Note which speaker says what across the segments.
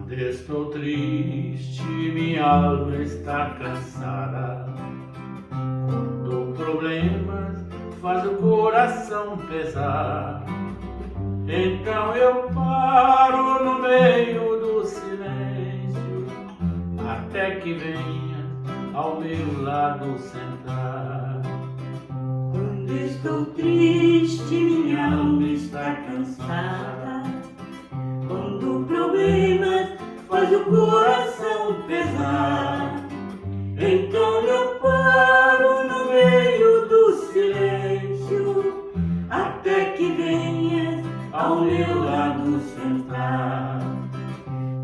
Speaker 1: Estou triste, minha alma está cansada. Quando problemas faz o coração pesar, então eu paro no meio do silêncio, até que venha ao meu lado sentar.
Speaker 2: Quando estou triste, minha alma está cansada. Quando problemas faz o coração pesar, então eu paro no meio do silêncio, até que venhas ao meu lado sentar.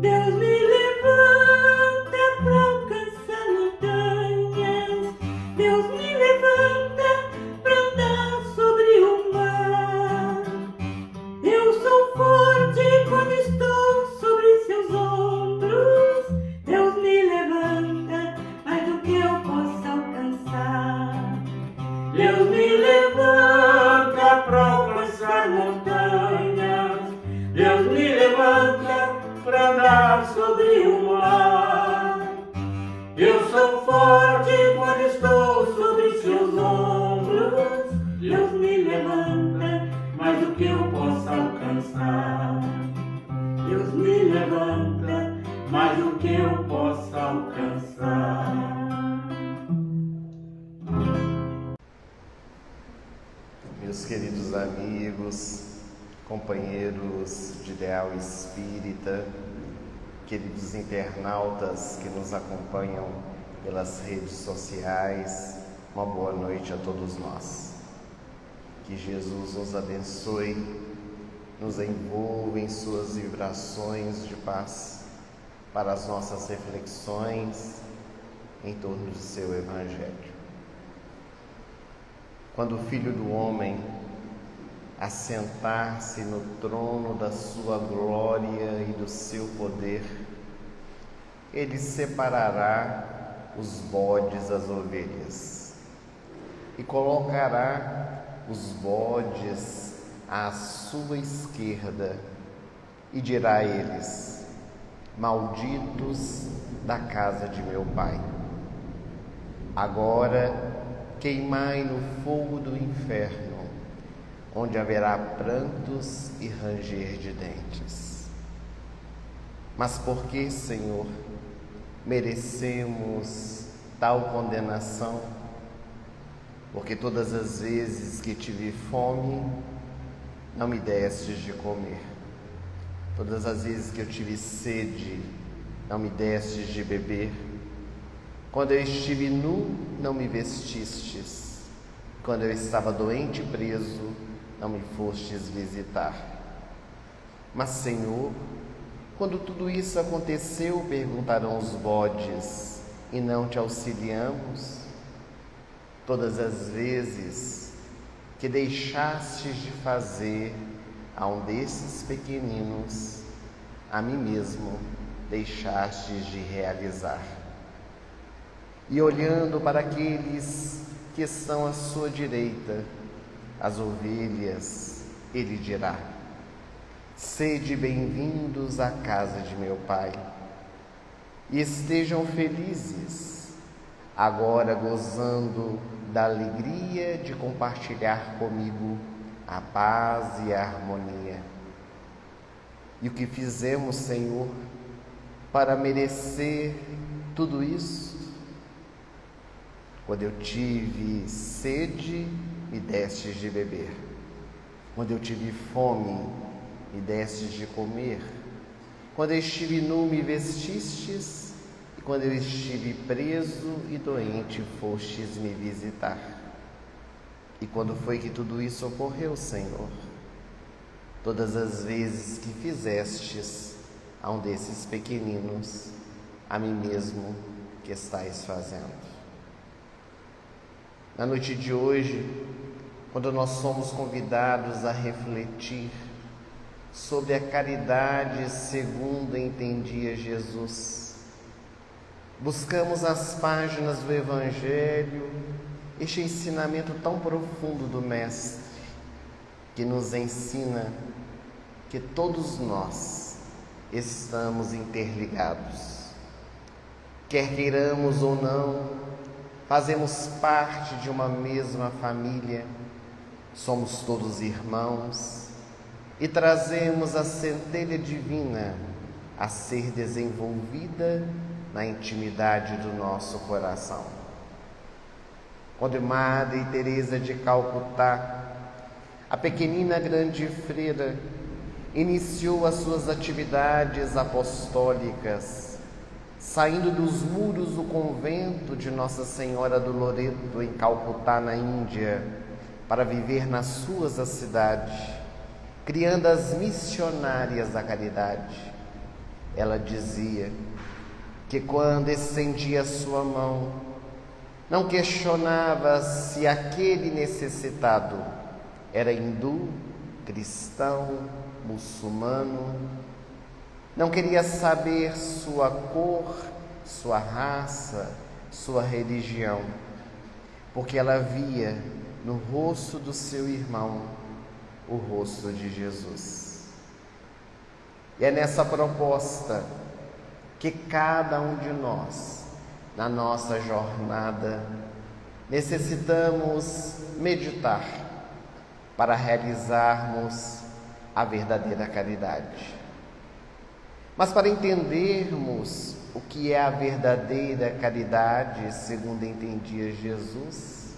Speaker 2: Deus me levanta pra alcançar montanhas, Deus me levanta pra andar sobre o mar. Eu sou forte quando estou sobre seus ombros, Deus me levanta mais do que eu possa alcançar. Deus me levanta pra alcançar montanhas, Deus me levanta pra andar sobre o mar. Eu sou forte quando estou sobre seus ombros, Deus me levanta mais do que eu possa alcançar. Deus me levanta mais do que eu possa alcançar.
Speaker 3: Meus queridos amigos, companheiros de ideal espírita, queridos internautas que nos acompanham pelas redes sociais, uma boa noite a todos nós. Que Jesus nos abençoe, nos envolva em suas vibrações de paz para as nossas reflexões em torno do seu Evangelho. Quando o Filho do Homem assentar-se no trono da sua glória e do seu poder, ele separará os bodes das ovelhas e colocará os bodes à sua esquerda e dirá a eles: malditos da casa de meu Pai, agora queimai no fogo do inferno, onde haverá prantos e ranger de dentes. Mas por que, Senhor, merecemos tal condenação? Porque todas as vezes que tive fome, não me destes de comer. Todas as vezes que eu tive sede, não me destes de beber. Quando eu estive nu, não me vestistes. Quando eu estava doente e preso, não me fostes visitar. Mas, Senhor, quando tudo isso aconteceu, perguntarão os bodes, e não te auxiliamos? Todas as vezes que deixastes de fazer a um desses pequeninos, a mim mesmo deixastes de realizar. E olhando para aqueles que estão à sua direita, as ovelhas, ele dirá: sede bem-vindos à casa de meu Pai, e estejam felizes, agora gozando da alegria de compartilhar comigo a paz e a harmonia. E o que fizemos, Senhor, para merecer tudo isso? Quando eu tive sede, me destes de beber. Quando eu tive fome, me destes de comer. Quando eu estive nu, me vestistes. E quando eu estive preso e doente, fostes me visitar. E quando foi que tudo isso ocorreu, Senhor? Todas as vezes que fizestes a um desses pequeninos, a mim mesmo que estais fazendo. Na noite de hoje, quando nós somos convidados a refletir sobre a caridade segundo entendia Jesus, buscamos as páginas do Evangelho, este ensinamento tão profundo do Mestre, que nos ensina que todos nós estamos interligados. Quer queiramos ou não, fazemos parte de uma mesma família, somos todos irmãos e trazemos a centelha divina a ser desenvolvida na intimidade do nosso coração. Quando Madre Teresa de Calcutá, a pequenina grande freira, iniciou as suas atividades apostólicas, saindo dos muros do convento de Nossa Senhora do Loreto, em Calcutá, na Índia, para viver nas suas da cidade, criando as missionárias da caridade. Ela dizia que quando estendia sua mão, não questionava se aquele necessitado era hindu, cristão, muçulmano, não queria saber sua cor, sua raça, sua religião, porque ela via no rosto do seu irmão o rosto de Jesus. E é nessa proposta que cada um de nós, na nossa jornada, necessitamos meditar para realizarmos a verdadeira caridade. Mas para entendermos o que é a verdadeira caridade, segundo entendia Jesus,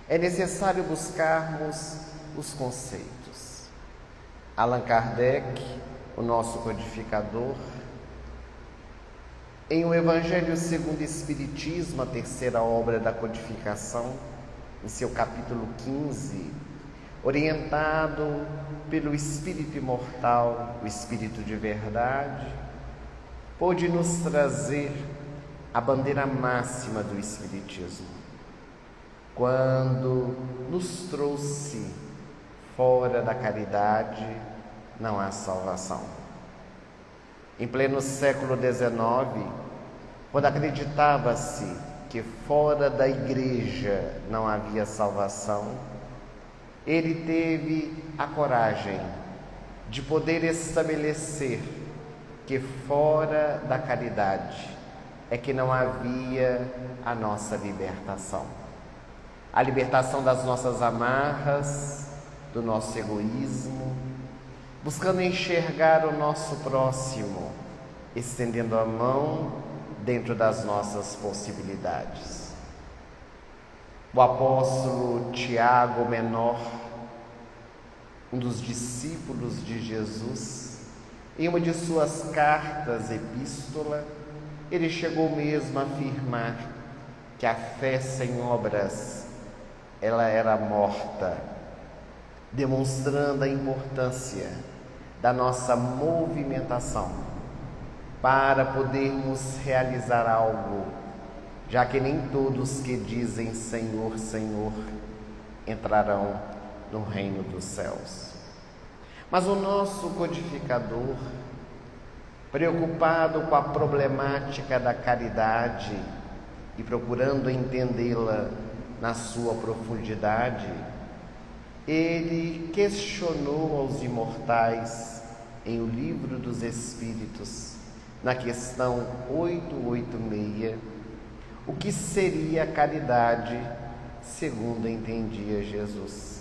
Speaker 3: é necessário buscarmos os conceitos. Allan Kardec, o nosso codificador, em O Evangelho segundo o Espiritismo, a terceira obra da codificação, em seu capítulo 15, orientado pelo Espírito imortal, o Espírito de verdade, pôde nos trazer a bandeira máxima do Espiritismo, quando nos trouxe: fora da caridade não há salvação. Em pleno século XIX, quando acreditava-se que fora da igreja não havia salvação, ele teve a coragem de poder estabelecer que fora da caridade é que não havia a nossa libertação. A libertação das nossas amarras, do nosso egoísmo, buscando enxergar o nosso próximo, estendendo a mão dentro das nossas possibilidades. O apóstolo Tiago Menor, um dos discípulos de Jesus, em uma de suas cartas, epístola, ele chegou mesmo a afirmar que a fé sem obras, ela era morta, demonstrando a importância da nossa movimentação para podermos realizar algo, já que nem todos que dizem Senhor, Senhor entrarão no reino dos céus. Mas o nosso codificador, preocupado com a problemática da caridade e procurando entendê-la na sua profundidade, ele questionou aos imortais em O Livro dos Espíritos, na questão 886, o que seria a caridade segundo entendia Jesus.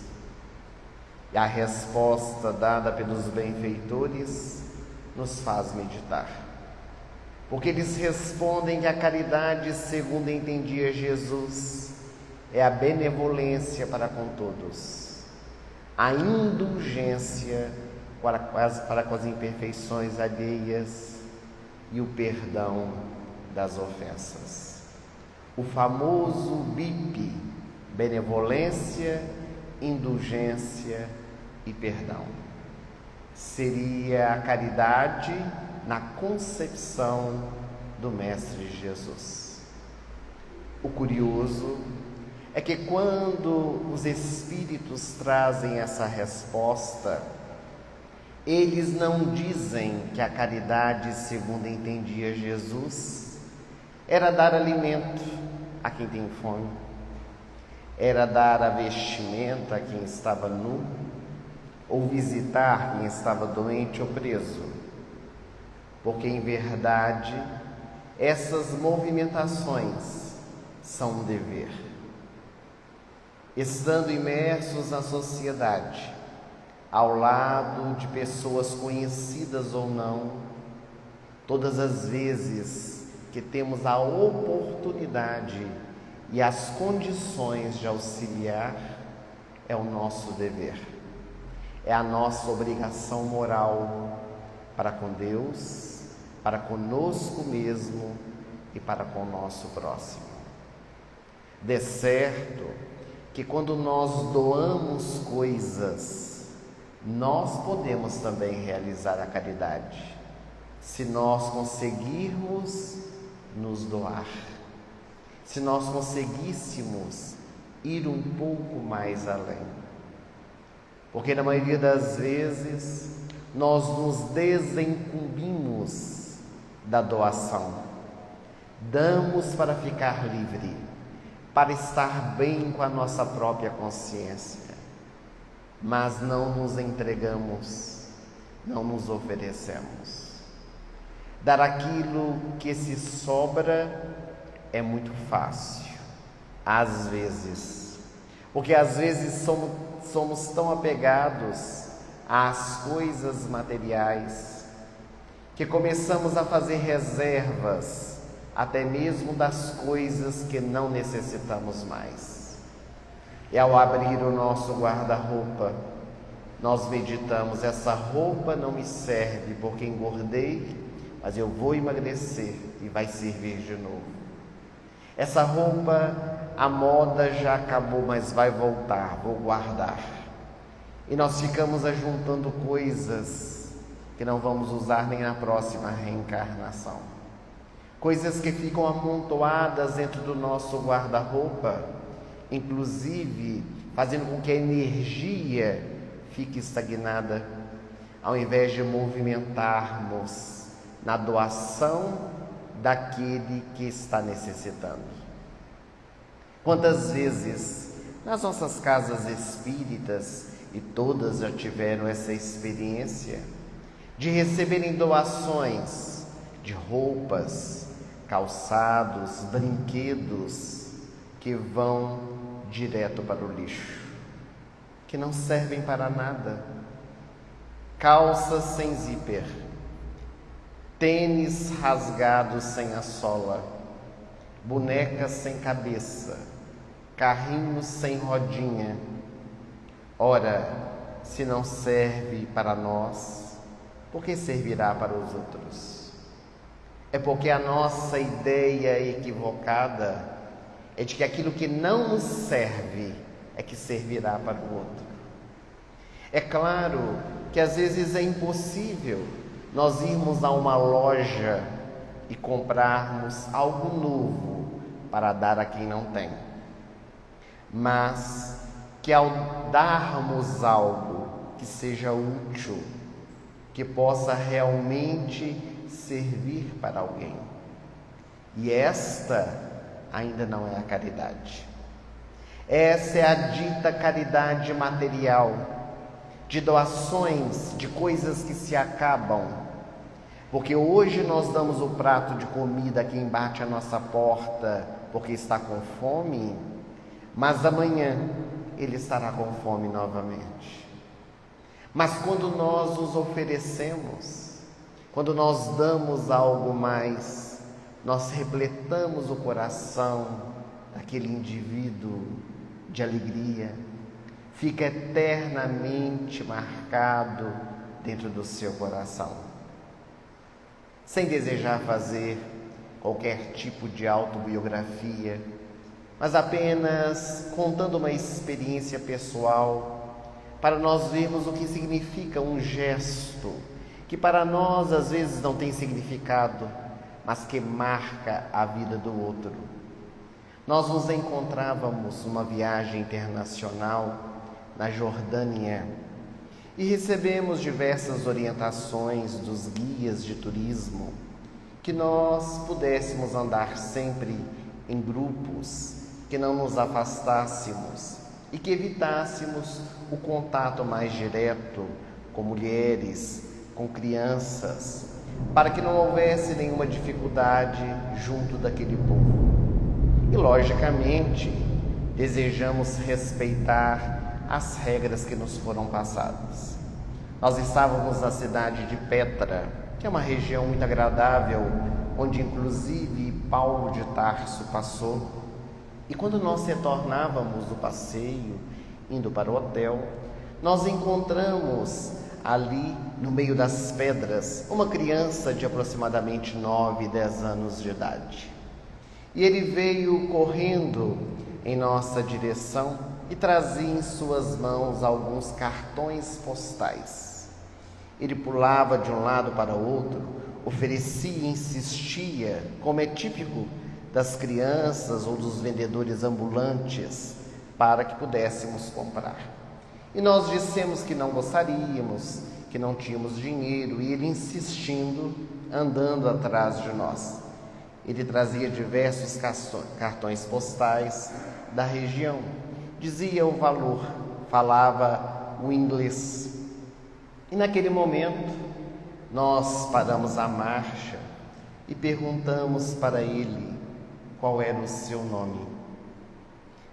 Speaker 3: E a resposta dada pelos benfeitores nos faz meditar, porque eles respondem que a caridade segundo entendia Jesus é a benevolência para com todos, a indulgência para com as imperfeições alheias e o perdão das ofensas. O famoso BIP, benevolência, indulgência e perdão, seria a caridade na concepção do Mestre Jesus. O curioso é que quando os Espíritos trazem essa resposta, eles não dizem que a caridade, segundo entendia Jesus, era dar alimento a quem tem fome, era dar a vestimenta a quem estava nu, ou visitar quem estava doente ou preso. porque em verdade essas movimentações são um dever. Estando imersos na sociedade, ao lado de pessoas conhecidas ou não, todas as vezes que temos a oportunidade e as condições de auxiliar, é o nosso dever, é a nossa obrigação moral para com Deus, para conosco mesmo e para com o nosso próximo. De certo que quando nós doamos coisas, nós podemos também realizar a caridade, se nós conseguirmos nos doar, se nós conseguíssemos ir um pouco mais além. Porque na maioria das vezes nós nos desincumbimos da doação, damos para ficar livre, para estar bem com a nossa própria consciência, mas não nos entregamos, não nos oferecemos. Dar aquilo que se sobra é muito fácil, às vezes, porque às vezes somos tão apegados às coisas materiais que começamos a fazer reservas até mesmo das coisas que não necessitamos mais. E ao abrir o nosso guarda-roupa, nós meditamos: essa roupa não me serve porque engordei, mas eu vou emagrecer e vai servir de novo. Essa roupa, a moda já acabou, mas vai voltar, vou guardar. E nós ficamos ajuntando coisas que não vamos usar nem na próxima reencarnação. Coisas que ficam amontoadas dentro do nosso guarda-roupa, inclusive fazendo com que a energia fique estagnada, ao invés de movimentarmos na doação daquele que está necessitando. Quantas vezes nas nossas casas espíritas, e todas já tiveram essa experiência, de receberem doações de roupas, calçados, brinquedos que vão direto para o lixo, que não servem para nada. Calças sem zíper, tênis rasgados sem a sola, bonecas sem cabeça, carrinhos sem rodinha. Ora, se não serve para nós, por que servirá para os outros? É porque a nossa ideia equivocada é de que aquilo que não nos serve é que servirá para o outro. É claro que às vezes é impossível nós irmos a uma loja e comprarmos algo novo para dar a quem não tem, mas que ao darmos algo que seja útil, que possa realmente servir para alguém. E esta ainda não é a caridade. Essa é a dita caridade material, de doações, de coisas que se acabam. Porque hoje nós damos o prato de comida a quem bate a nossa porta porque está com fome, mas amanhã ele estará com fome novamente. Mas quando nós nos oferecemos, quando nós damos algo mais, nós repletamos o coração daquele indivíduo de alegria, fica eternamente marcado dentro do seu coração. Sem desejar fazer qualquer tipo de autobiografia, mas apenas contando uma experiência pessoal, para nós vermos o que significa um gesto, que para nós às vezes não tem significado, mas que marca a vida do outro. Nós nos encontrávamos numa viagem internacional na Jordânia e recebemos diversas orientações dos guias de turismo, que nós pudéssemos andar sempre em grupos, que não nos afastássemos e que evitássemos o contato mais direto com mulheres, com crianças, para que não houvesse nenhuma dificuldade junto daquele povo. E, logicamente, desejamos respeitar as regras que nos foram passadas. Nós estávamos na cidade de Petra, que é uma região muito agradável, onde inclusive Paulo de Tarso passou. E quando nós retornávamos do passeio, indo para o hotel, nós encontramos ali, no meio das pedras, uma criança de aproximadamente 9, 10 anos de idade. E ele veio correndo em nossa direção e trazia em suas mãos alguns cartões postais. Ele pulava de um lado para o outro, oferecia e insistia, como é típico das crianças ou dos vendedores ambulantes, para que pudéssemos comprar. E nós dissemos que não gostaríamos, que não tínhamos dinheiro, e ele insistindo, andando atrás de nós. Ele trazia diversos cartões postais da região, dizia o valor, falava o inglês. E naquele momento, nós paramos a marcha e perguntamos para ele qual era o seu nome.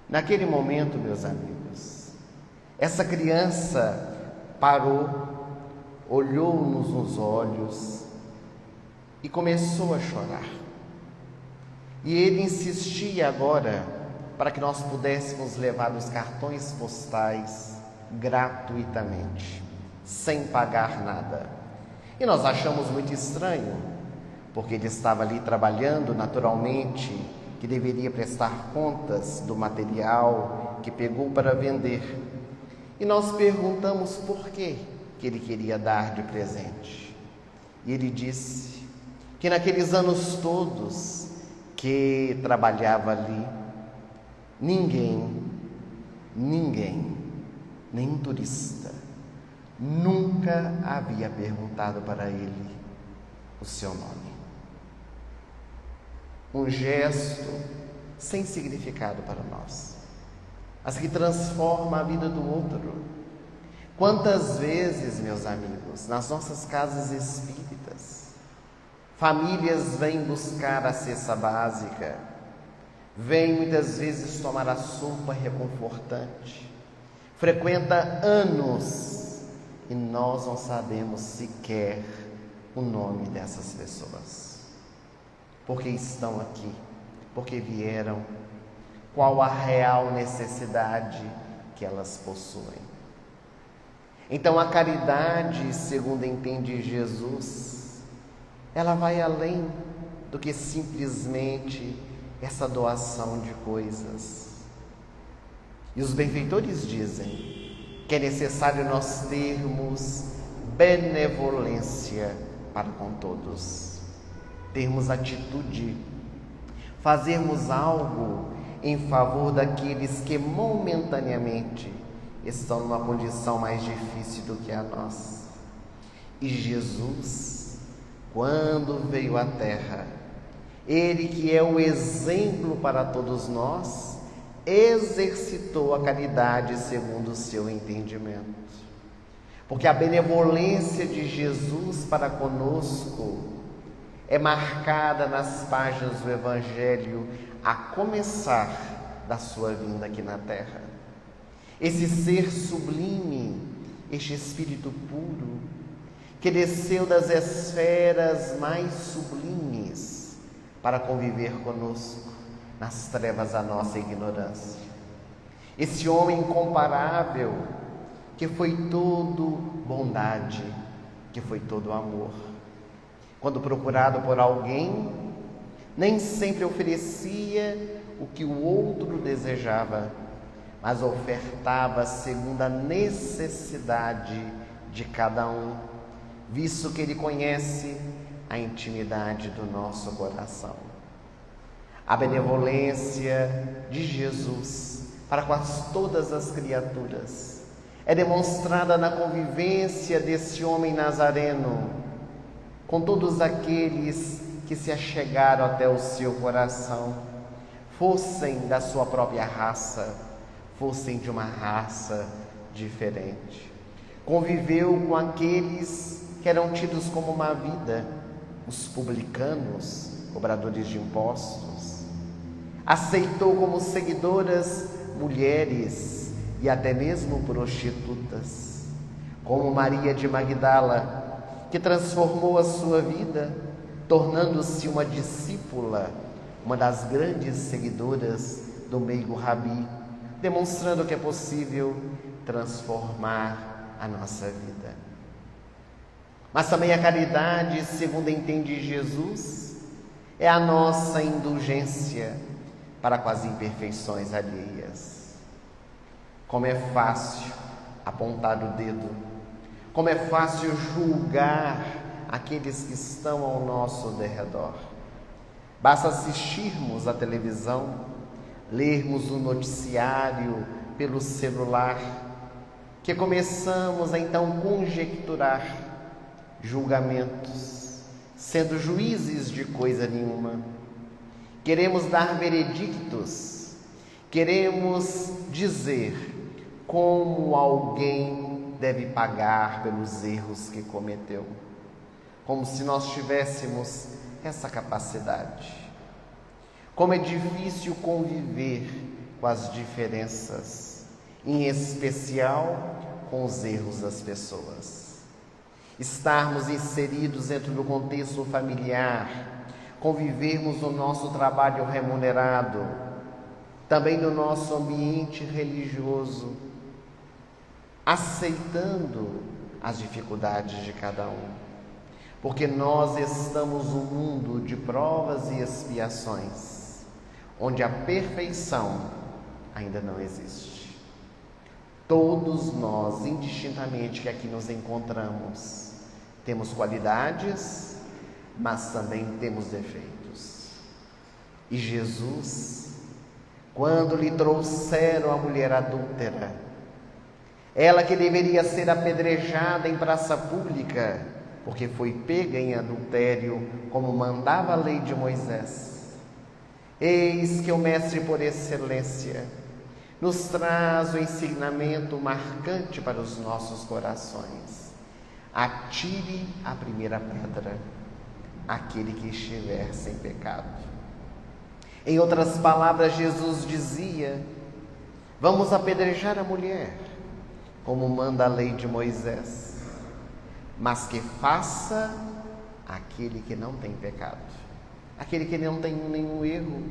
Speaker 3: Naquele momento, meus amigos, essa criança parou, olhou-nos nos olhos e começou a chorar. E ele insistia agora para que nós pudéssemos levar os cartões postais gratuitamente, sem pagar nada. E nós achamos muito estranho, porque ele estava ali trabalhando naturalmente, que deveria prestar contas do material que pegou para vender. E nós perguntamos por que ele queria dar de presente. E ele disse que naqueles anos todos que trabalhava ali, ninguém, nenhum turista, nunca havia perguntado para ele o seu nome. Um gesto sem significado para nós, mas que transforma a vida do outro. Quantas vezes, meus amigos, nas nossas casas espíritas, famílias vêm buscar a cesta básica, vêm muitas vezes tomar a sopa reconfortante, frequenta anos e nós não sabemos sequer o nome dessas pessoas. Porque estão aqui, porque vieram, qual a real necessidade que elas possuem. Então a caridade, segundo entende Jesus, ela vai além do que simplesmente essa doação de coisas. E os benfeitores dizem que é necessário nós termos benevolência para com todos, termos atitude, fazermos algo em favor daqueles que momentaneamente estão numa condição mais difícil do que a nossa. E Jesus, quando veio à Terra, Ele que é o exemplo para todos nós, exercitou a caridade segundo o seu entendimento. Porque a benevolência de Jesus para conosco é marcada nas páginas do Evangelho, a começar da sua vinda aqui na Terra. Esse ser sublime, este Espírito puro, que desceu das esferas mais sublimes para conviver conosco nas trevas da nossa ignorância. Esse homem incomparável, que foi todo bondade, que foi todo amor. Quando procurado por alguém, nem sempre oferecia o que o outro desejava, mas ofertava segundo a necessidade de cada um, visto que Ele conhece a intimidade do nosso coração. A benevolência de Jesus para quase todas as criaturas é demonstrada na convivência desse homem nazareno com todos aqueles que se achegaram até o seu coração, fossem da sua própria raça, fossem de uma raça diferente. Conviveu com aqueles que eram tidos como má vida, os publicanos, cobradores de impostos. Aceitou como seguidoras mulheres e até mesmo prostitutas, como Maria de Magdala, que transformou a sua vida, tornando-se uma discípula, uma das grandes seguidoras do meigo Rabi, demonstrando que é possível transformar a nossa vida. Mas também a caridade, segundo entende Jesus, é a nossa indulgência para com as imperfeições alheias. Como é fácil apontar o dedo, como é fácil julgar aqueles que estão ao nosso derredor. Basta assistirmos à televisão, lermos o noticiário pelo celular, que começamos a então conjecturar julgamentos, sendo juízes de coisa nenhuma. Queremos dar veredictos, queremos dizer como alguém deve pagar pelos erros que cometeu, como se nós tivéssemos essa capacidade. Como é difícil conviver com as diferenças, em especial com os erros das pessoas. Estarmos inseridos dentro do contexto familiar, convivermos no nosso trabalho remunerado, também no nosso ambiente religioso, aceitando as dificuldades de cada um. Porque nós estamos num mundo de provas e expiações, onde a perfeição ainda não existe. Todos nós, indistintamente que aqui nos encontramos, temos qualidades, mas também temos defeitos. E Jesus, quando lhe trouxeram a mulher adúltera, ela que deveria ser apedrejada em praça pública, porque foi pega em adultério, como mandava a lei de Moisés. Eis que o Mestre por excelência nos traz o ensinamento marcante para os nossos corações. Atire a primeira pedra aquele que estiver sem pecado. Em outras palavras, Jesus dizia: vamos apedrejar a mulher, como manda a lei de Moisés, mas que faça aquele que não tem pecado, aquele que não tem nenhum erro.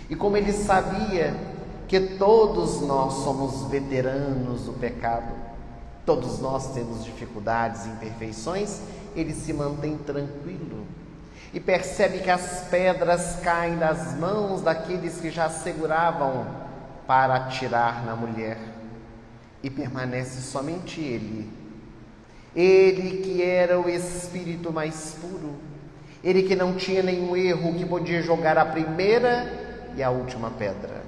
Speaker 3: E como ele sabia que todos nós somos veteranos do pecado, todos nós temos dificuldades e imperfeições, ele se mantém tranquilo e percebe que as pedras caem das mãos daqueles que já seguravam para atirar na mulher, e permanece somente ele que era o espírito mais puro, ele que não tinha nenhum erro, que podia jogar a primeira e a última pedra.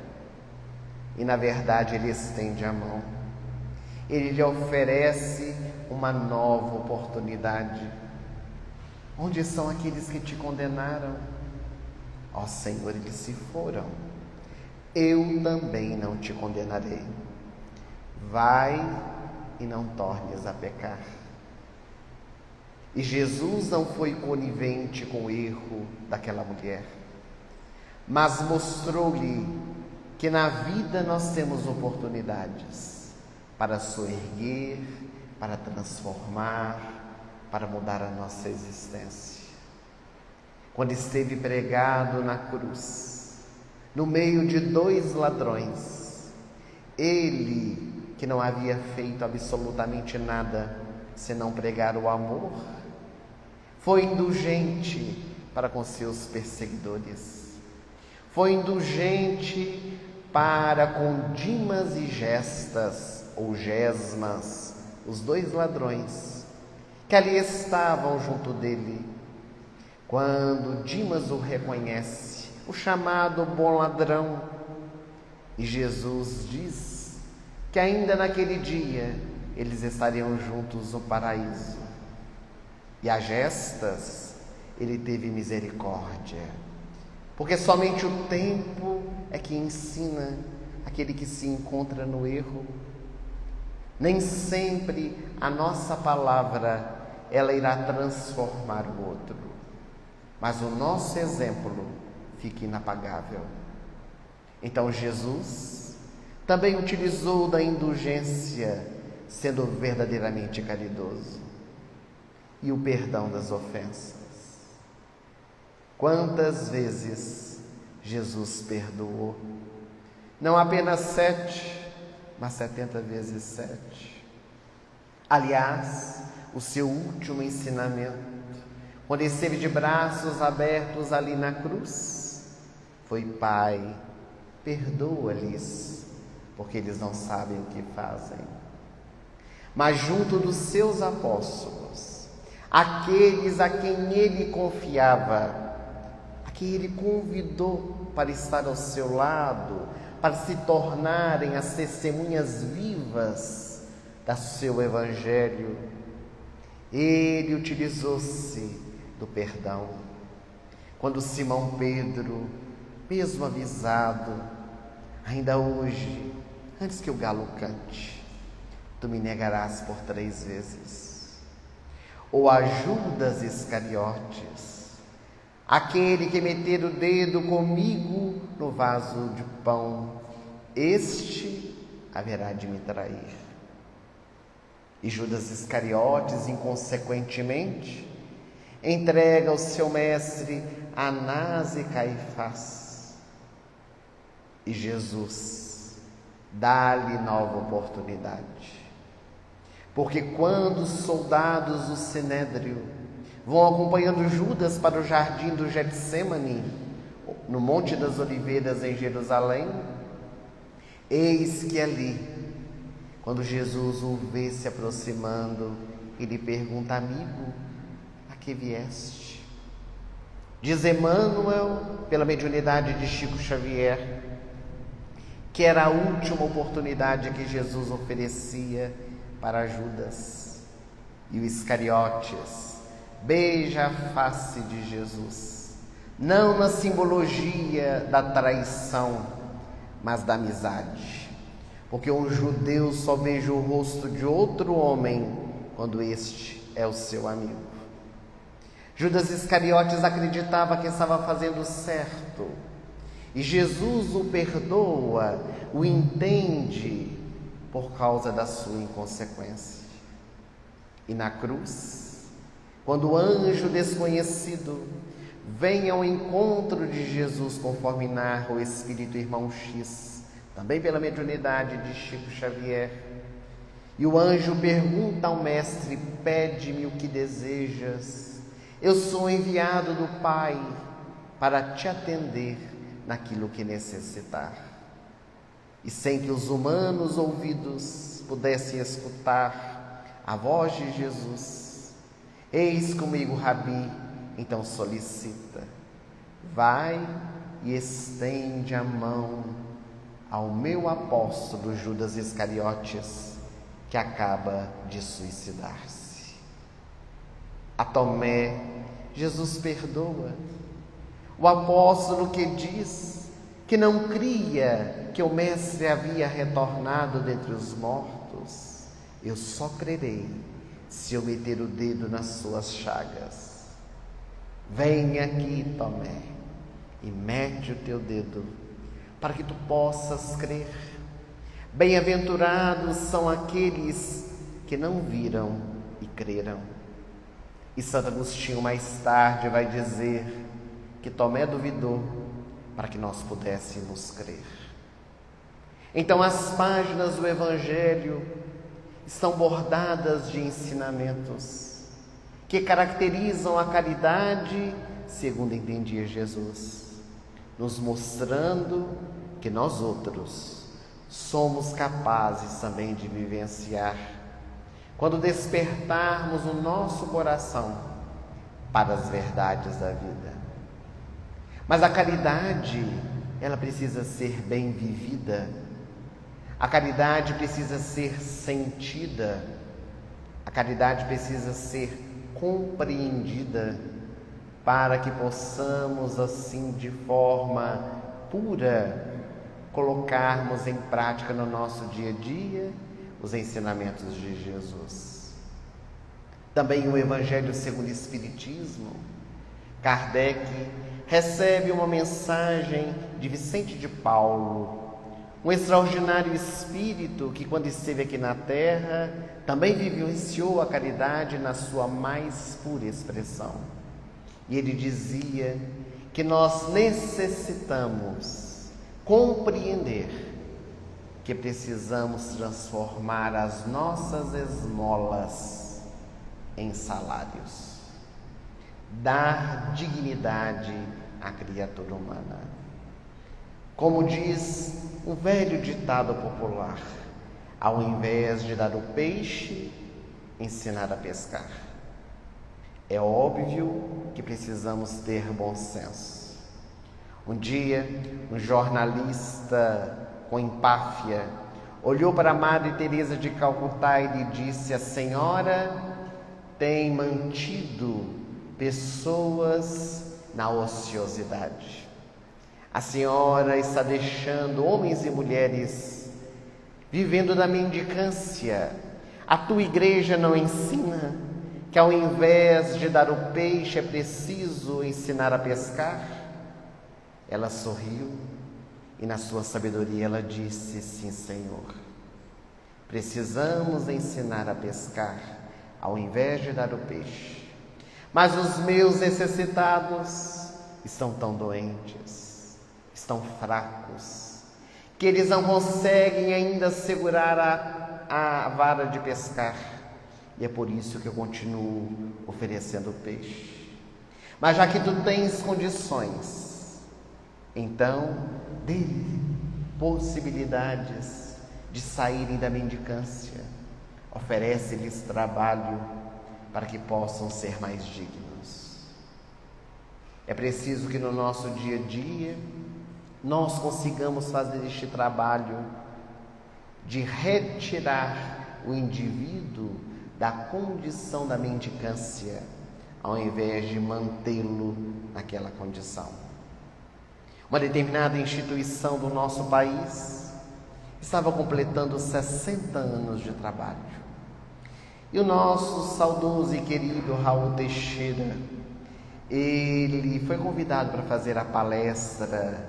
Speaker 3: E na verdade ele estende a mão, ele lhe oferece uma nova oportunidade. Onde estão aqueles que te condenaram? Ó Senhor, eles se foram, eu também não te condenarei. Vai e não tornes a pecar. E Jesus não foi conivente com o erro daquela mulher, mas mostrou-lhe que na vida nós temos oportunidades para soerguer, para transformar, para mudar a nossa existência. Quando esteve pregado na cruz, no meio de 2 ladrões, ele, que não havia feito absolutamente nada senão pregar o amor, foi indulgente para com seus perseguidores, foi indulgente para com Dimas e Gestas, ou Gesmas, os 2 ladrões que ali estavam junto dele. Quando Dimas o reconhece, o chamado bom ladrão, e Jesus diz que ainda naquele dia eles estariam juntos no paraíso. E a Gestas ele teve misericórdia, porque somente o tempo é que ensina aquele que se encontra no erro. Nem sempre a nossa palavra ela irá transformar o outro. mas o nosso exemplo fica inapagável. Então Jesus também utilizou da indulgência, sendo verdadeiramente caridoso, e o perdão das ofensas. Quantas vezes Jesus perdoou? Não apenas 7, mas 70 vezes 7. Aliás, o seu último ensinamento, quando esteve de braços abertos ali na cruz, foi: Pai, perdoa-lhes, porque eles não sabem o que fazem. Mas junto dos seus apóstolos, aqueles a quem ele confiava, a quem ele convidou para estar ao seu lado, para se tornarem as testemunhas vivas do seu evangelho, ele utilizou-se do perdão. Quando Simão Pedro, mesmo avisado, ainda hoje, antes que o galo cante, tu me negarás por 3 vezes. Ou a Judas Iscariotes, aquele que meter o dedo comigo no vaso de pão, este haverá de me trair. E Judas Iscariotes, inconsequentemente, entrega o seu mestre Anás e Caifás. E Jesus dá-lhe nova oportunidade. Porque quando os soldados do Sinédrio vão acompanhando Judas para o jardim do Getsêmani, no Monte das Oliveiras em Jerusalém, eis que ali, quando Jesus o vê se aproximando, ele pergunta: amigo, a que vieste? Diz Emmanuel, pela mediunidade de Chico Xavier, que era a última oportunidade que Jesus oferecia para Judas. E o Iscariotes beija a face de Jesus, não na simbologia da traição, mas da amizade. Porque um judeu só beija o rosto de outro homem quando este é o seu amigo. Judas Iscariotes acreditava que estava fazendo certo, e Jesus o perdoa, o entende por causa da sua inconsequência. E na cruz, quando o anjo desconhecido vem ao encontro de Jesus, conforme narra o Espírito Irmão X, também pela mediunidade de Chico Xavier, e o anjo pergunta ao mestre: pede-me o que desejas, eu sou enviado do Pai para te atender naquilo que necessitar. E sem que os humanos ouvidos pudessem escutar a voz de Jesus: eis comigo, Rabi, então solicita, vai e estende a mão ao meu apóstolo Judas Iscariotes, que acaba de suicidar-se. A Tomé, Jesus perdoa. O apóstolo que diz que não cria que o mestre havia retornado dentre os mortos: eu só crerei se eu meter o dedo nas suas chagas. Vem aqui, Tomé, e mete o teu dedo, para que tu possas crer. Bem-aventurados são aqueles que não viram e creram. E Santo Agostinho mais tarde vai dizer que Tomé duvidou para que nós pudéssemos crer. Então as páginas do Evangelho estão bordadas de ensinamentos que caracterizam a caridade segundo entendia Jesus, nos mostrando que nós outros somos capazes também de vivenciar quando despertarmos o nosso coração para as verdades da vida. Mas a caridade, ela precisa ser bem vivida. A caridade precisa ser sentida. A caridade precisa ser compreendida para que possamos, assim, de forma pura, colocarmos em prática no nosso dia a dia os ensinamentos de Jesus. Também o Evangelho segundo o Espiritismo Kardec recebe uma mensagem de Vicente de Paulo, um extraordinário espírito que, quando esteve aqui na Terra, também vivenciou a caridade na sua mais pura expressão. E ele dizia que nós necessitamos compreender que precisamos transformar as nossas esmolas em salários, dar dignidade à criatura humana. Como diz o velho ditado popular, ao invés de dar o peixe, ensinar a pescar. É óbvio que precisamos ter bom senso. Um dia, um jornalista com empáfia olhou para a Madre Teresa de Calcutá e lhe disse: a senhora tem mantido pessoas na ociosidade. A senhora está deixando homens e mulheres vivendo da mendicância. A tua igreja não ensina que ao invés de dar o peixe é preciso ensinar a pescar? Ela sorriu e na sua sabedoria ela disse: sim, Senhor, precisamos ensinar a pescar ao invés de dar o peixe. Mas os meus necessitados estão tão doentes, estão fracos, que eles não conseguem ainda segurar a vara de pescar. E é por isso que eu continuo oferecendo peixe. Mas já que tu tens condições, então dê possibilidades de saírem da mendicância. Oferece-lhes trabalho para que possam ser mais dignos. É preciso que no nosso dia a dia nós consigamos fazer este trabalho de retirar o indivíduo da condição da mendicância, ao invés de mantê-lo naquela condição. Uma determinada instituição do nosso país estava completando 60 anos de trabalho. E o nosso saudoso e querido Raul Teixeira, ele foi convidado para fazer a palestra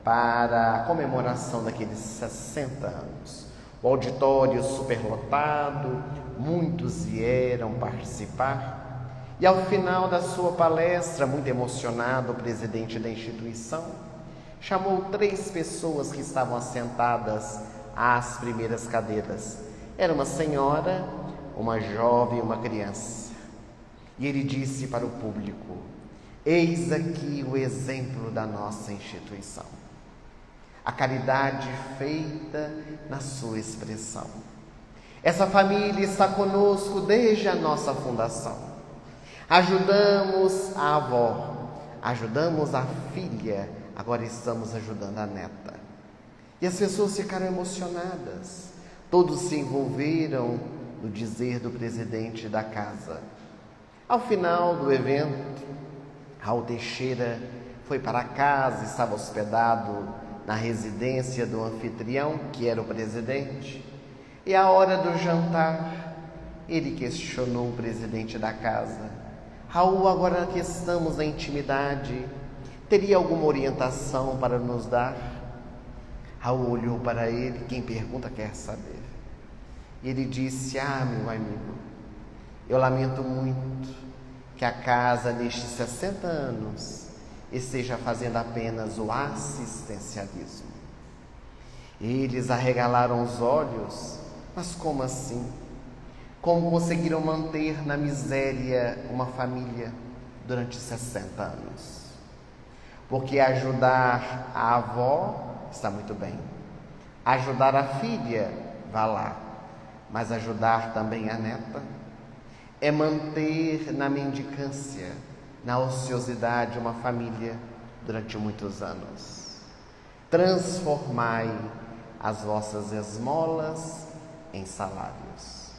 Speaker 3: para a comemoração daqueles 60 anos. O auditório superlotado, muitos vieram participar. E ao final da sua palestra, muito emocionado, o presidente da instituição chamou 3 pessoas que estavam assentadas às primeiras cadeiras. Era uma senhora, uma jovem e uma criança. E ele disse para o público: eis aqui o exemplo da nossa instituição. A caridade feita na sua expressão. Essa família está conosco desde a nossa fundação. Ajudamos a avó, ajudamos a filha, agora estamos ajudando a neta. E as pessoas ficaram emocionadas. Todos se envolveram no dizer do presidente da casa. Ao final do evento, Raul Teixeira foi para casa, estava hospedado na residência do anfitrião, que era o presidente. E à hora do jantar, ele questionou o presidente da casa: Raul, agora que estamos na intimidade, teria alguma orientação para nos dar? Raul olhou para ele, quem pergunta quer saber. E ele disse: meu amigo, eu lamento muito que a casa nestes 60 anos esteja fazendo apenas o assistencialismo. Eles arregalaram os olhos. Mas como assim? Como conseguiram manter na miséria uma família durante 60 anos? Porque ajudar a avó está muito bem. Ajudar a filha, vá lá. Mas ajudar também a neta é manter na mendicância, na ociosidade, uma família durante muitos anos. Transformai as vossas esmolas em salários.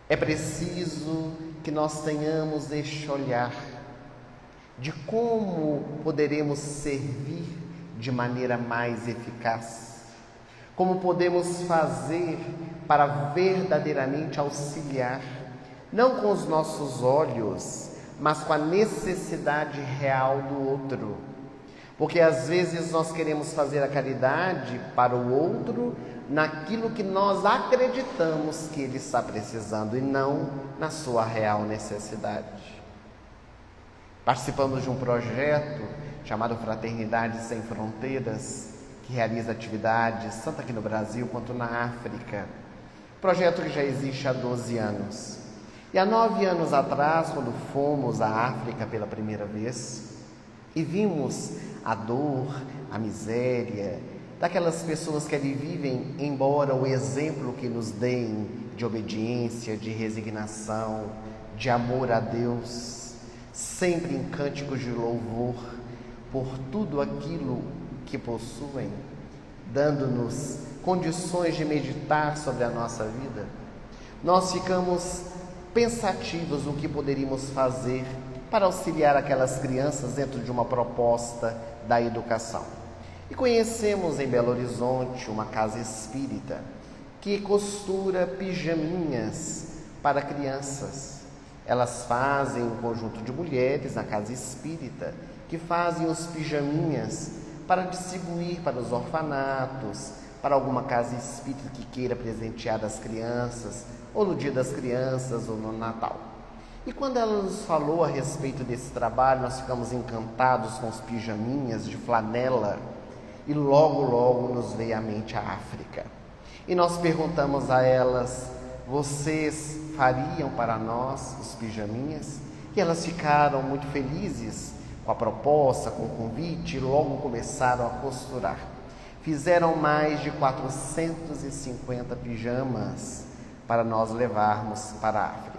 Speaker 3: É preciso que nós tenhamos este olhar de como poderemos servir de maneira mais eficaz, como podemos fazer para verdadeiramente auxiliar, não com os nossos olhos, mas com a necessidade real do outro. Porque às vezes nós queremos fazer a caridade para o outro naquilo que nós acreditamos que ele está precisando e não na sua real necessidade. Participamos de um projeto chamado Fraternidade Sem Fronteiras, que realiza atividades tanto aqui no Brasil quanto na África. Projeto que já existe há 12 anos. E há 9 anos atrás, quando fomos à África pela primeira vez e vimos a dor, a miséria daquelas pessoas que ali vivem, embora o exemplo que nos deem de obediência, de resignação, de amor a Deus, sempre em cânticos de louvor por tudo aquilo que possuem, dando-nos condições de meditar sobre a nossa vida, nós ficamos pensativos no que poderíamos fazer para auxiliar aquelas crianças dentro de uma proposta da educação. E conhecemos em Belo Horizonte uma casa espírita que costura pijaminhas para crianças. Elas fazem um conjunto de mulheres na casa espírita que fazem os pijaminhas para distribuir para os orfanatos, para alguma casa espírita que queira presentear as crianças, ou no Dia das Crianças, ou no Natal. E quando ela nos falou a respeito desse trabalho, nós ficamos encantados com os pijaminhas de flanela, e logo nos veio à mente a África. E nós perguntamos a elas: vocês fariam para nós os pijaminhas? E elas ficaram muito felizes com a proposta, com o convite, e logo começaram a costurar. Fizeram mais de 450 pijamas para nós levarmos para a África.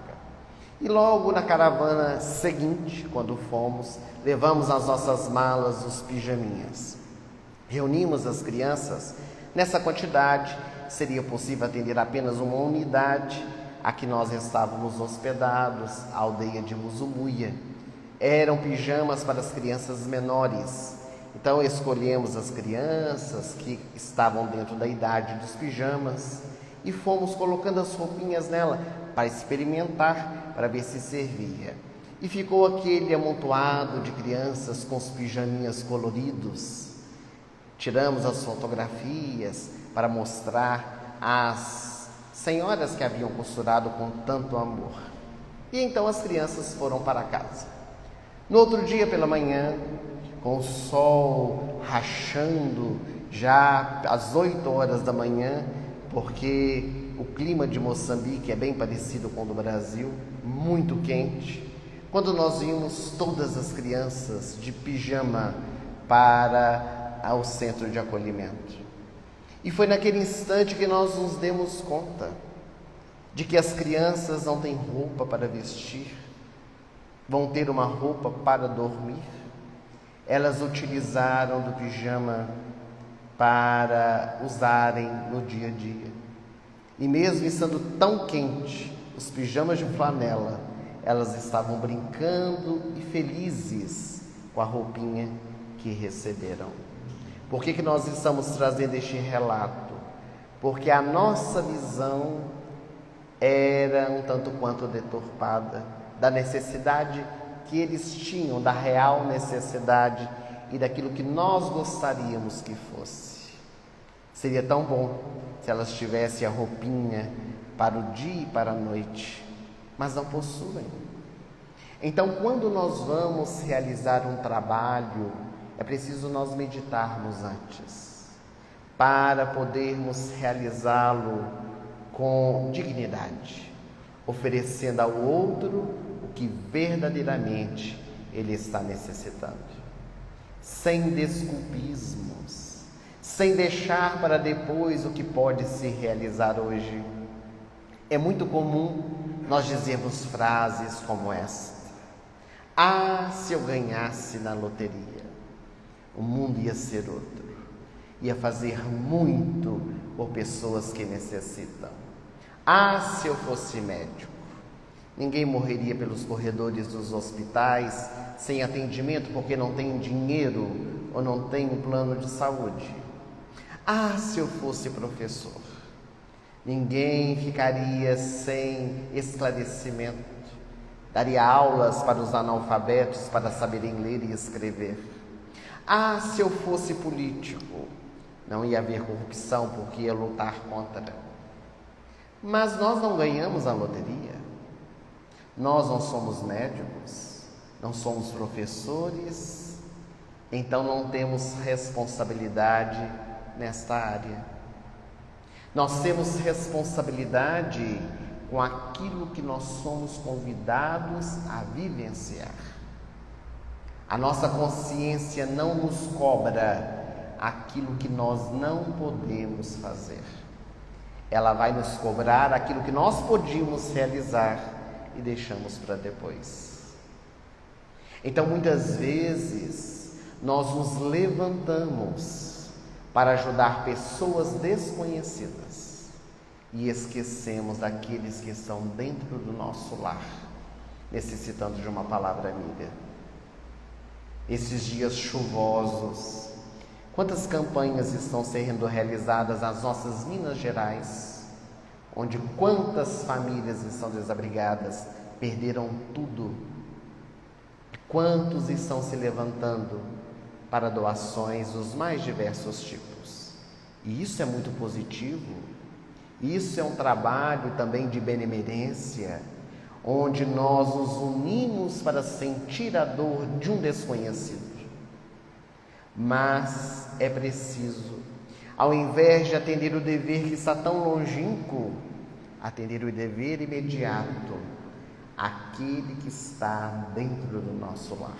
Speaker 3: E logo na caravana seguinte, quando fomos, levamos nas nossas malas os pijaminhas. Reunimos as crianças. Nessa quantidade, seria possível atender apenas uma unidade a que nós estávamos hospedados, a aldeia de Muzumuia. Eram pijamas para as crianças menores. Então escolhemos as crianças que estavam dentro da idade dos pijamas e fomos colocando as roupinhas nela para experimentar, para ver se servia. E ficou aquele amontoado de crianças com os pijaminhas coloridos. Tiramos as fotografias para mostrar às senhoras que haviam costurado com tanto amor. E então as crianças foram para casa. No outro dia pela manhã, com o sol rachando já às 8 horas da manhã, porque o clima de Moçambique é bem parecido com o do Brasil, muito quente, quando nós vimos todas as crianças de pijama para o centro de acolhimento. E foi naquele instante que nós nos demos conta de que as crianças não têm roupa para vestir, vão ter uma roupa para dormir. Elas utilizaram do pijama para usarem no dia a dia. E mesmo estando tão quente, os pijamas de flanela, elas estavam brincando e felizes com a roupinha que receberam. Por que nós estamos trazendo este relato? Porque a nossa visão era um tanto quanto deturpada da necessidade que eles tinham, da real necessidade e daquilo que nós gostaríamos que fosse. Seria tão bom se elas tivessem a roupinha para o dia e para a noite, mas não possuem. Então, quando nós vamos realizar um trabalho, é preciso nós meditarmos antes, para podermos realizá-lo com dignidade, oferecendo ao outro o que verdadeiramente ele está necessitando, sem desculpismos, sem deixar para depois o que pode se realizar hoje. É muito comum nós dizermos frases como esta: ah, se eu ganhasse na loteria, o mundo ia ser outro, ia fazer muito por pessoas que necessitam. Ah, se eu fosse médico, ninguém morreria pelos corredores dos hospitais sem atendimento porque não tem dinheiro ou não tem um plano de saúde. Ah, se eu fosse professor, ninguém ficaria sem esclarecimento daria aulas para os analfabetos para saberem ler e escrever. Ah, se eu fosse político, não ia haver corrupção porque ia lutar contra. Mas nós não ganhamos a loteria. Nós não somos médicos, não somos professores, então não temos responsabilidade nesta área. Nós temos responsabilidade com aquilo que nós somos convidados a vivenciar. A nossa consciência não nos cobra aquilo que nós não podemos fazer. Ela vai nos cobrar aquilo que nós podíamos realizar e deixamos para depois. Então, muitas vezes, nós nos levantamos para ajudar pessoas desconhecidas e esquecemos daqueles que estão dentro do nosso lar, necessitando de uma palavra amiga. Esses dias chuvosos, quantas campanhas estão sendo realizadas nas nossas Minas Gerais, onde quantas famílias estão desabrigadas, perderam tudo. Quantos estão se levantando para doações dos mais diversos tipos. E isso é muito positivo. Isso é um trabalho também de benemerência, onde nós nos unimos para sentir a dor de um desconhecido. Mas é preciso, ao invés de atender o dever que está tão longínquo, atender o dever imediato, aquele que está dentro do nosso lar.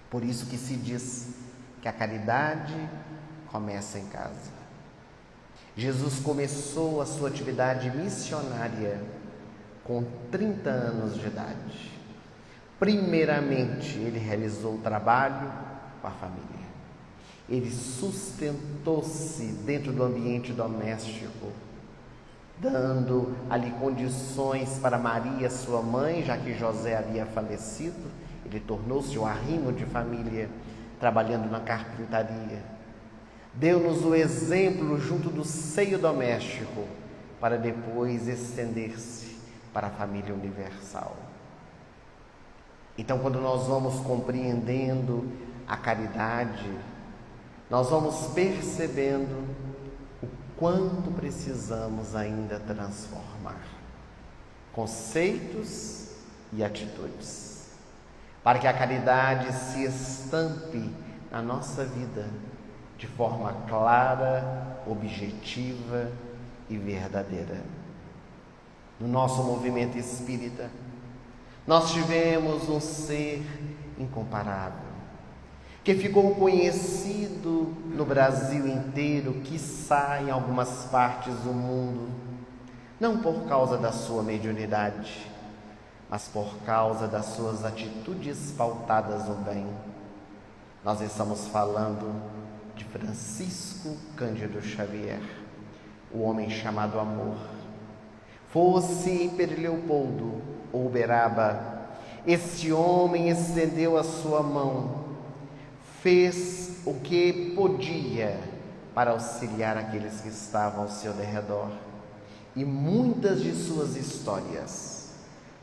Speaker 3: Por isso que se diz que a caridade começa em casa. Jesus começou a sua atividade missionária com 30 anos de idade. Primeiramente, ele realizou o trabalho com a família. Ele sustentou-se dentro do ambiente doméstico, dando ali condições para Maria, sua mãe, já que José havia falecido. Ele tornou-se o arrimo de família, trabalhando na carpintaria. Deu-nos o exemplo junto do seio doméstico, para depois estender-se para a família universal. Então, quando nós vamos compreendendo a caridade, nós vamos percebendo o quanto precisamos ainda transformar conceitos e atitudes, para que a caridade se estampe na nossa vida de forma clara, objetiva e verdadeira. No nosso movimento espírita, nós tivemos um ser incomparável, que ficou conhecido no Brasil inteiro, quiçá em algumas partes do mundo, não por causa da sua mediunidade, mas por causa das suas atitudes pautadas no bem. Nós estamos falando de Francisco Cândido Xavier, o homem chamado amor. Fosse em Pedro Leopoldo ou Uberaba, esse homem estendeu a sua mão, fez o que podia para auxiliar aqueles que estavam ao seu derredor. E muitas de suas histórias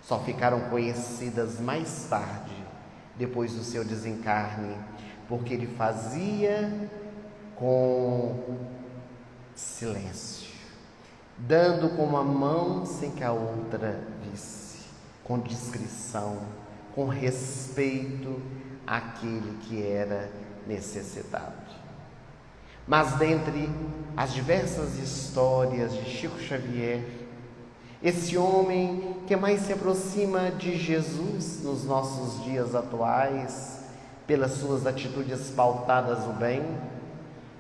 Speaker 3: só ficaram conhecidas mais tarde, depois do seu desencarne, porque ele fazia com silêncio, dando com uma mão sem que a outra visse, com discrição, com respeito àquele que era necessitado. Mas dentre as diversas histórias de Chico Xavier, esse homem que mais se aproxima de Jesus nos nossos dias atuais, pelas suas atitudes pautadas no bem,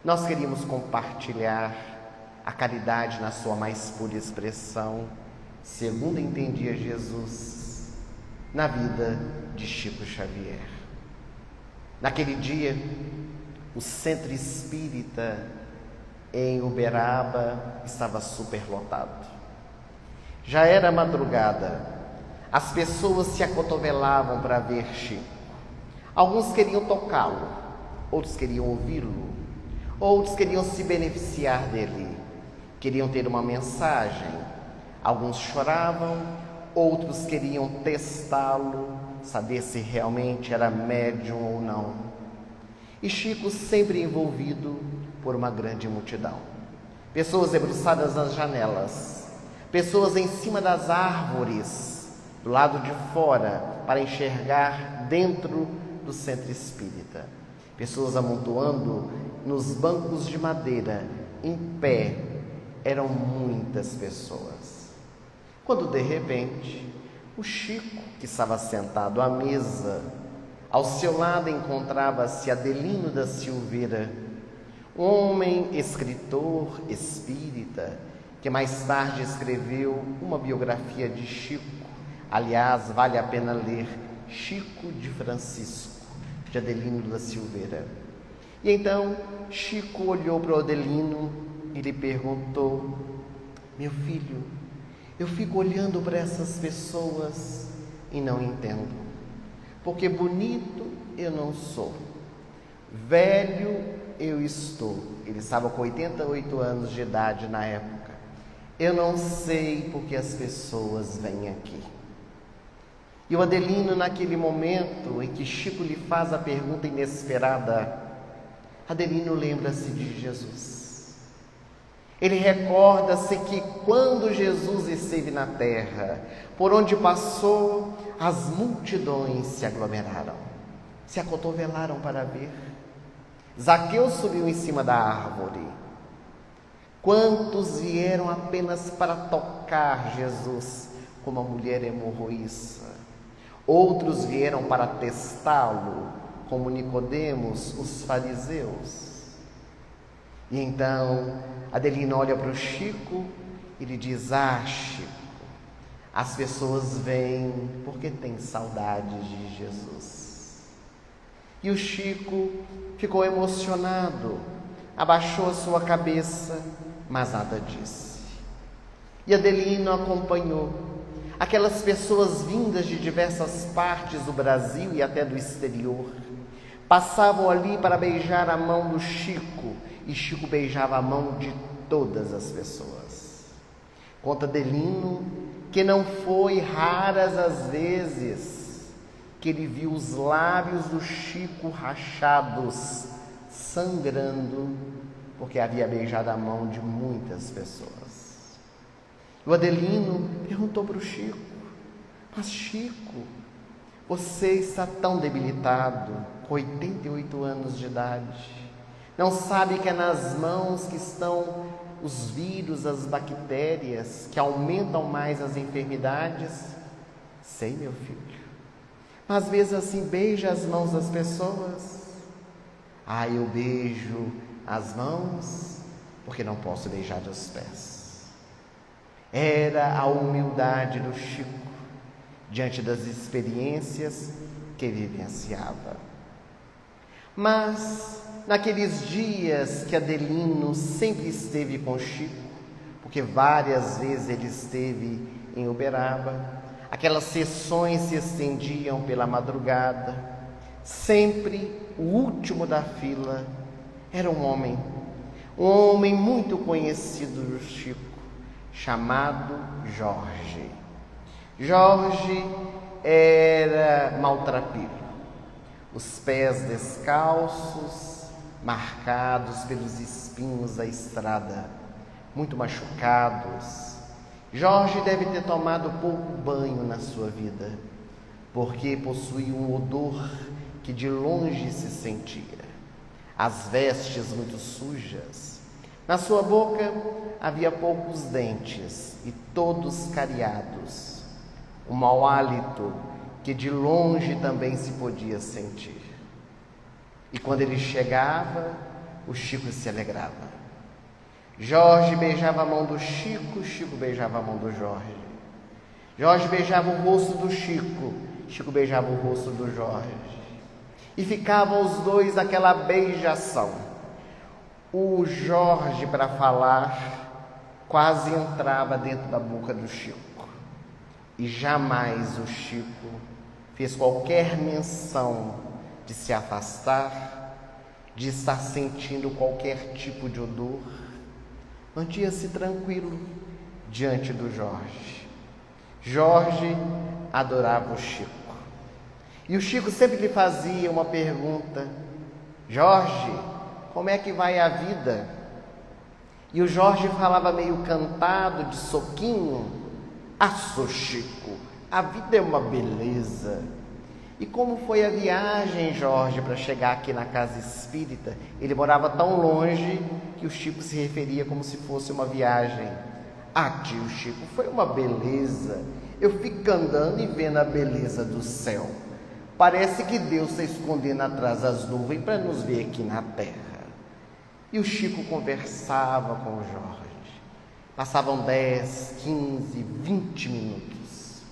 Speaker 3: nós queríamos compartilhar a caridade na sua mais pura expressão, segundo entendia Jesus, na vida de Chico Xavier. Naquele dia, o centro espírita em Uberaba estava superlotado. Já era madrugada, as pessoas se acotovelavam para ver Chico. Alguns queriam tocá-lo, outros queriam ouvi-lo, outros queriam se beneficiar dele, queriam ter uma mensagem. Alguns choravam, outros queriam testá-lo, saber se realmente era médium ou não. E Chico sempre envolvido por uma grande multidão. Pessoas debruçadas nas janelas, pessoas em cima das árvores, do lado de fora, para enxergar dentro do centro espírita. Pessoas amontoando nos bancos de madeira, em pé. Eram muitas pessoas. Quando de repente, o Chico, que estava sentado à mesa, ao seu lado encontrava-se Adelino da Silveira, um homem escritor espírita, que mais tarde escreveu uma biografia de Chico. Aliás, vale a pena ler Chico de Francisco, de Adelino da Silveira. E então Chico olhou para o Adelino e lhe perguntou: meu filho, eu fico olhando para essas pessoas e não entendo, porque bonito eu não sou, velho eu estou. Ele estava com 88 anos de idade na época. Eu não sei porque as pessoas vêm aqui. E o Adelino, naquele momento em que Chico lhe faz a pergunta inesperada, Adelino lembra-se de Jesus. Ele recorda-se que quando Jesus esteve na terra, por onde passou, as multidões se aglomeraram, se acotovelaram para ver. Zaqueu subiu em cima da árvore. Quantos vieram apenas para tocar Jesus, como a mulher hemorroíça? Outros vieram para testá-lo, como Nicodemos, os fariseus. E então Adelino olha para o Chico e lhe diz: Chico, as pessoas vêm porque têm saudades de Jesus. E o Chico ficou emocionado, abaixou a sua cabeça, mas nada disse. E Adelino acompanhou aquelas pessoas vindas de diversas partes do Brasil e até do exterior. Passavam ali para beijar a mão do Chico, e Chico beijava a mão de todas as pessoas. Conta Adelino que não foi raras as vezes que ele viu os lábios do Chico rachados, sangrando, porque havia beijado a mão de muitas pessoas. O Adelino perguntou para o Chico: mas Chico, você está tão debilitado, com 88 anos de idade, não sabe que é nas mãos que estão os vírus, as bactérias, que aumentam mais as enfermidades? Sei, meu filho, mas mesmo assim beija as mãos das pessoas. Eu beijo as mãos porque não posso beijar os pés. Era a humildade do Chico diante das experiências que vivenciava. Mas naqueles dias que Adelino sempre esteve com Chico, porque várias vezes ele esteve em Uberaba, aquelas sessões se estendiam pela madrugada, sempre o último da fila era um homem muito conhecido do Chico, chamado Jorge. Jorge era maltrapilho, os pés descalços, marcados pelos espinhos da estrada, muito machucados. Jorge deve ter tomado pouco banho na sua vida, porque possuía um odor que de longe se sentia. As vestes muito sujas. Na sua boca havia poucos dentes e todos cariados. Um mau hálito que de longe também se podia sentir. E quando ele chegava, o Chico se alegrava. Jorge beijava a mão do Chico, Chico beijava a mão do Jorge. Jorge beijava o rosto do Chico, Chico beijava o rosto do Jorge. E ficavam os dois naquela beijação. O Jorge, para falar, quase entrava dentro da boca do Chico. E jamais o Chico fez qualquer menção de se afastar, de estar sentindo qualquer tipo de odor. Mantinha-se tranquilo diante do Jorge. Jorge adorava o Chico. E o Chico sempre lhe fazia uma pergunta: Jorge, como é que vai a vida? E o Jorge falava meio cantado, de soquinho: sou Chico, a vida é uma beleza. E como foi a viagem, Jorge, para chegar aqui na casa espírita? Ele morava tão longe que o Chico se referia como se fosse uma viagem. Tio Chico, foi uma beleza. Eu fico andando e vendo a beleza do céu. Parece que Deus está escondendo atrás das nuvens para nos ver aqui na terra. E o Chico conversava com o Jorge. Passavam 10, 15, 20 minutos.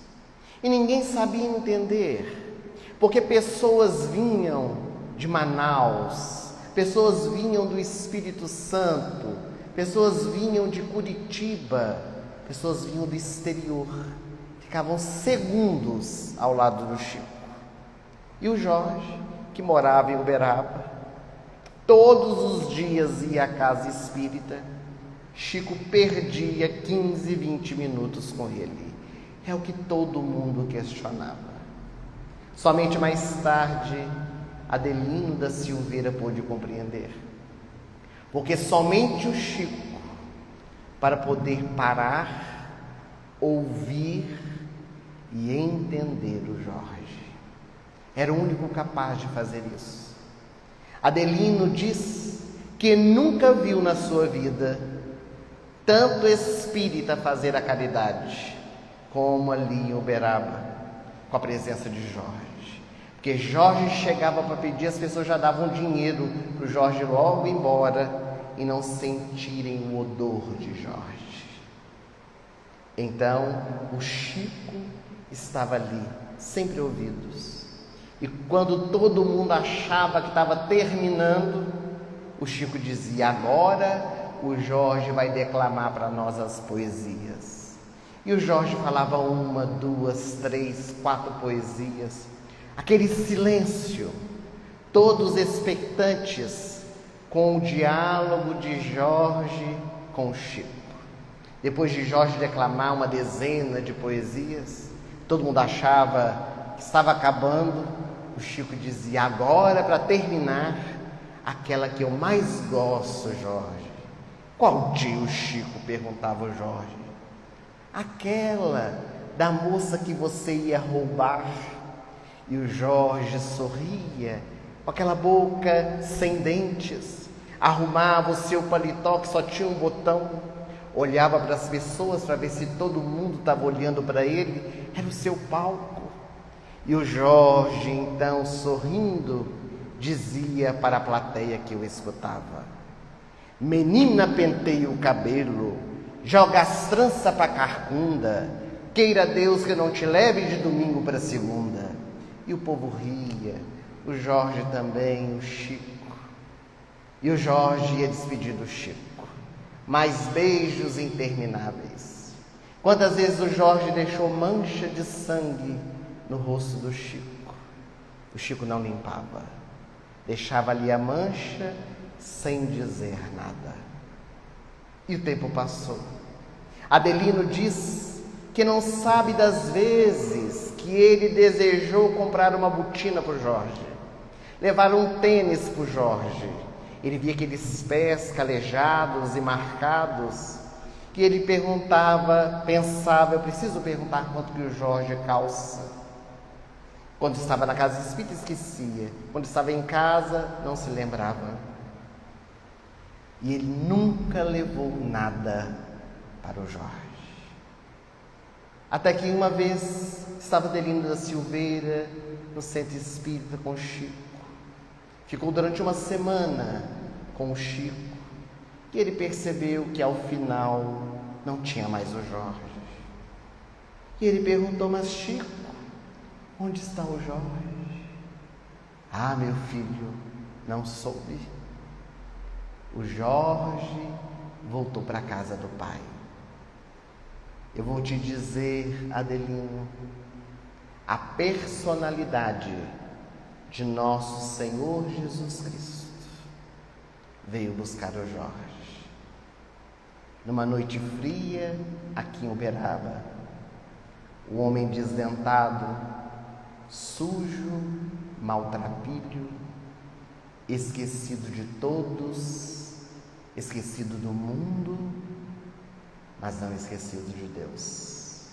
Speaker 3: E ninguém sabia entender, porque pessoas vinham de Manaus, pessoas vinham do Espírito Santo, pessoas vinham de Curitiba, pessoas vinham do exterior, ficavam segundos ao lado do Chico. E o Jorge, que morava em Uberaba, todos os dias ia à casa espírita. Chico perdia 15, 20 minutos com ele. É o que todo mundo questionava. Somente mais tarde, Adelino da Silveira pôde compreender. Porque somente o Chico, para poder parar, ouvir e entender o Jorge, era o único capaz de fazer isso. Adelino diz que nunca viu na sua vida tanto espírita fazer a caridade como ali em Uberaba, com a presença de Jorge. Porque Jorge chegava para pedir, as pessoas já davam dinheiro para o Jorge logo ir embora e não sentirem o odor de Jorge. Então, o Chico estava ali, sempre ouvidos. E quando todo mundo achava que estava terminando, o Chico dizia: agora o Jorge vai declamar para nós as poesias. E o Jorge falava 1, 2, 3, 4 poesias. Aquele silêncio, todos expectantes com o diálogo de Jorge com o Chico. Depois de Jorge declamar uma dezena de poesias, todo mundo achava que estava acabando. O Chico dizia: agora, para terminar, aquela que eu mais gosto, Jorge. Qual tio, Chico? Perguntava o Jorge. Aquela da moça que você ia roubar. E o Jorge sorria, com aquela boca sem dentes, arrumava o seu paletó que só tinha um botão, olhava para as pessoas para ver se todo mundo estava olhando para ele, era o seu palco. E o Jorge, então, sorrindo, dizia para a plateia que o escutava: menina, penteia o cabelo, joga as tranças para carcunda, queira Deus que não te leve de domingo para segunda. E o povo ria, o Jorge também, o Chico. E o Jorge ia despedir do Chico. Mais beijos intermináveis. Quantas vezes o Jorge deixou mancha de sangue no rosto do Chico? O Chico não limpava. Deixava ali a mancha sem dizer nada. E o tempo passou. Adelino diz que não sabe das vezes que ele desejou comprar uma botina para o Jorge, levar um tênis para o Jorge. Ele via aqueles pés calejados e marcados, que ele pensava, eu preciso perguntar quanto que o Jorge calça. Quando estava na casa espírita, esquecia. Quando estava em casa, não se lembrava. E ele nunca levou nada para o Jorge. Até que uma vez estava Adelino da Silveira no centro espírita com o Chico. Ficou durante uma semana com o Chico. E ele percebeu que ao final não tinha mais o Jorge. E ele perguntou: mas Chico, onde está o Jorge? Ah, meu filho, não soube. O Jorge voltou para a casa do pai. Eu vou te dizer, Adelino, a personalidade de nosso Senhor Jesus Cristo veio buscar o Jorge. Numa noite fria, aqui em Uberaba, o homem desdentado, sujo, maltrapilho, esquecido de todos, esquecido do mundo, mas não esquecido de Deus.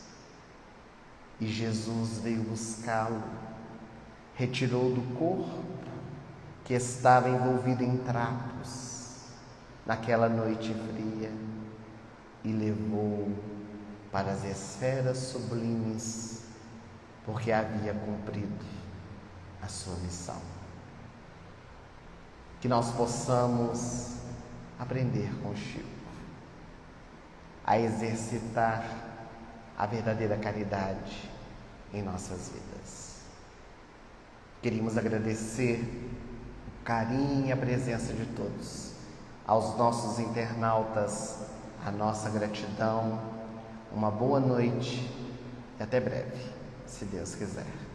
Speaker 3: E Jesus veio buscá-lo, retirou do corpo que estava envolvido em trapos naquela noite fria e levou para as esferas sublimes, porque havia cumprido a sua missão. Que nós possamos aprender com Chico a exercitar a verdadeira caridade em nossas vidas. Queríamos agradecer o carinho e a presença de todos, aos nossos internautas, a nossa gratidão, uma boa noite e até breve, se Deus quiser.